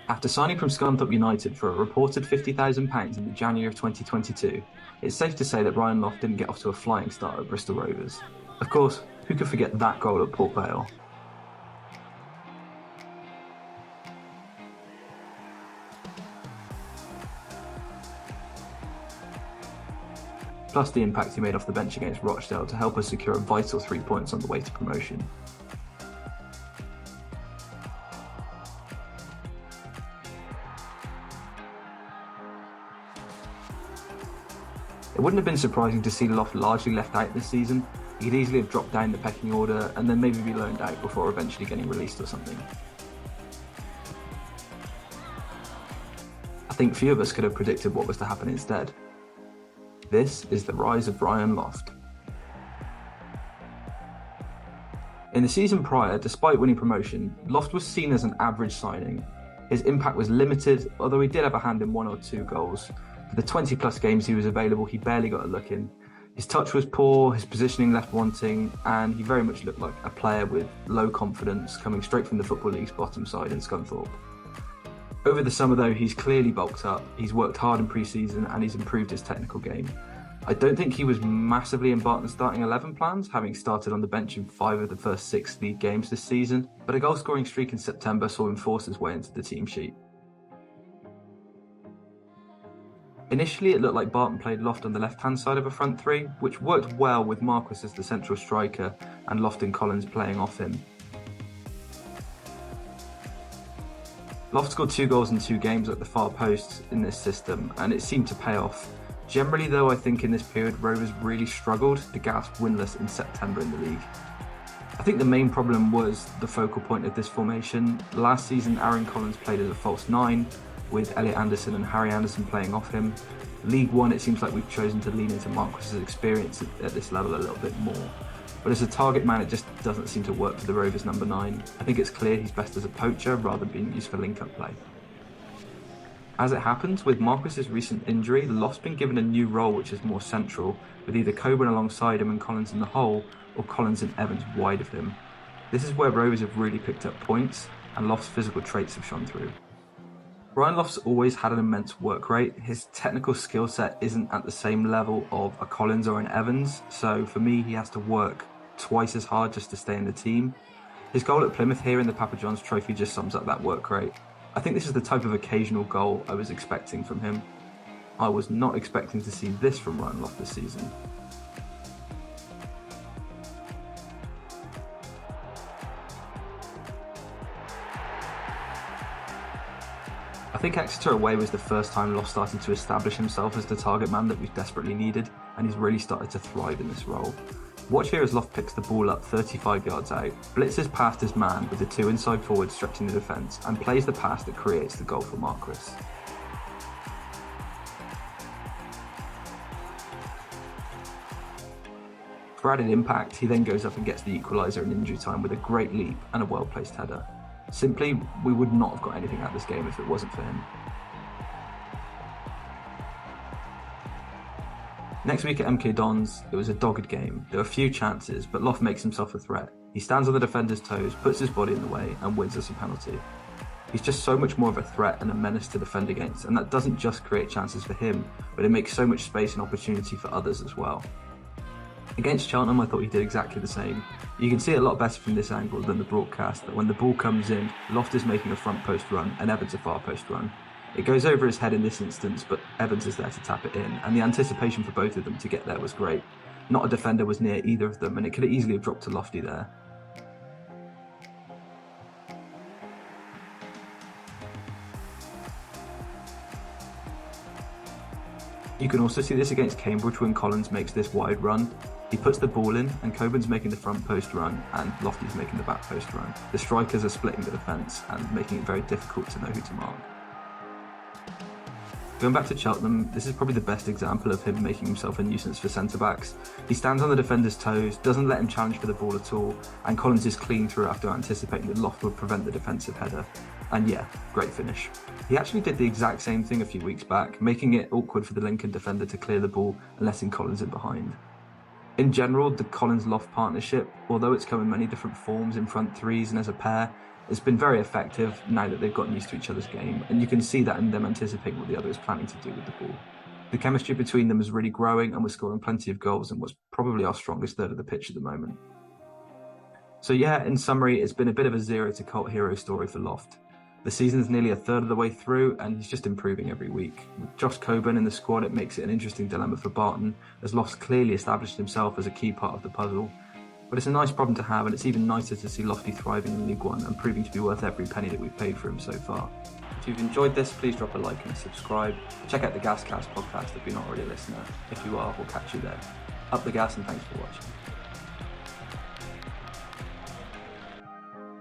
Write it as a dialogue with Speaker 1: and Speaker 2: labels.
Speaker 1: After signing from Scunthorpe United for a reported £50,000 in the January of 2022, it's safe to say that Ryan Loft didn't get off to a flying start at Bristol Rovers. Of course, who could forget that goal at Port Vale? Plus the impact he made off the bench against Rochdale to help us secure a vital 3 points on the way to promotion. It wouldn't have been surprising to see Loft largely left out this season. He could easily have dropped down the pecking order and then maybe be loaned out before eventually getting released or something. I think few of us could have predicted what was to happen instead. This is the rise of Ryan Loft. In the season prior, despite winning promotion, Loft was seen as an average signing. His impact was limited, although he did have a hand in 1 or 2 goals. For the 20 plus games he was available, he barely got a look in. His touch was poor, his positioning left wanting, and he very much looked like a player with low confidence coming straight from the Football League's bottom side in Scunthorpe. Over the summer though, he's clearly bulked up, he's worked hard in pre-season and he's improved his technical game. I don't think he was massively in Barton's starting 11 plans, having started on the bench in 5 of the first 6 league games this season, but a goal-scoring streak in September saw him force his way into the team sheet. Initially, it looked like Barton played Loft on the left-hand side of a front 3, which worked well with Marquis as the central striker and Loft and Collins playing off him. Loft scored 2 goals in 2 games at the far post in this system, and it seemed to pay off. Generally though, I think in this period Rovers really struggled to gasp winless in September in the league. I think the main problem was the focal point of this formation. Last season Aaron Collins played as a false 9, with Elliot Anderson and Harry Anderson playing off him. League One, it seems like we've chosen to lean into Marquis's experience at this level a little bit more. But as a target man, it just doesn't seem to work for the Rovers number 9. I think it's clear he's best as a poacher rather than being used for link-up play. As it happens, with Marquis's recent injury, Loft's been given a new role which is more central, with either Coburn alongside him and Collins in the hole, or Collins and Evans wide of him. This is where Rovers have really picked up points, and Loft's physical traits have shone through. Ryan Loft's always had an immense work rate. His technical skill set isn't at the same level of a Collins or an Evans, so for me he has to work twice as hard just to stay in the team. His goal at Plymouth here in the Papa John's Trophy just sums up that work rate. I think this is the type of occasional goal I was expecting from him. I was not expecting to see this from Ryan Loft this season. I think Exeter away was the first time Loft started to establish himself as the target man that we've desperately needed, and he's really started to thrive in this role. Watch here as Loft picks the ball up 35 yards out, blitzes past his man with the 2 inside forwards stretching the defence, and plays the pass that creates the goal for Marquis. For added impact, he then goes up and gets the equaliser in injury time with a great leap and a well-placed header. Simply, we would not have got anything out of this game if it wasn't for him. Next week at MK Dons, it was a dogged game. There were few chances, but Loft makes himself a threat. He stands on the defender's toes, puts his body in the way, and wins us a penalty. He's just so much more of a threat and a menace to defend against, and that doesn't just create chances for him, but it makes so much space and opportunity for others as well. Against Cheltenham, I thought he did exactly the same. You can see it a lot better from this angle than the broadcast, that when the ball comes in, Loft is making a front post run and Evans a far post run. It goes over his head in this instance, but Evans is there to tap it in, and the anticipation for both of them to get there was great. Not a defender was near either of them, and it could have easily have dropped to Lofty there. You can also see this against Cambridge when Collins makes this wide run. He puts the ball in, and Coburn's making the front post run, and Lofty's making the back post run. The strikers are splitting the defence and making it very difficult to know who to mark. Going back to Cheltenham, this is probably the best example of him making himself a nuisance for centre-backs. He stands on the defender's toes, doesn't let him challenge for the ball at all, and Collins is clean through after anticipating that Loft would prevent the defensive header. And yeah, great finish. He actually did the exact same thing a few weeks back, making it awkward for the Lincoln defender to clear the ball and letting Collins in behind. In general, the Collins-Loft partnership, although it's come in many different forms in front threes and as a pair, It's been very effective now that they've gotten used to each other's game, and you can see that in them anticipating what the other is planning to do with the ball. The chemistry between them is really growing, and we're scoring plenty of goals in what's probably our strongest third of the pitch at the moment. So yeah, in summary, it's been a bit of a zero to cult hero story for Loft. The season's nearly a third of the way through, and he's just improving every week. With Josh Coburn in the squad, it makes it an interesting dilemma for Barton, as Loft's clearly established himself as a key part of the puzzle. But it's a nice problem to have, and it's even nicer to see Lofty thriving in League One and proving to be worth every penny that we've paid for him so far. If you've enjoyed this, please drop a like and a subscribe. Check out the GasCast podcast if you're not already a listener. If you are, we'll catch you there. Up the gas, and thanks for watching.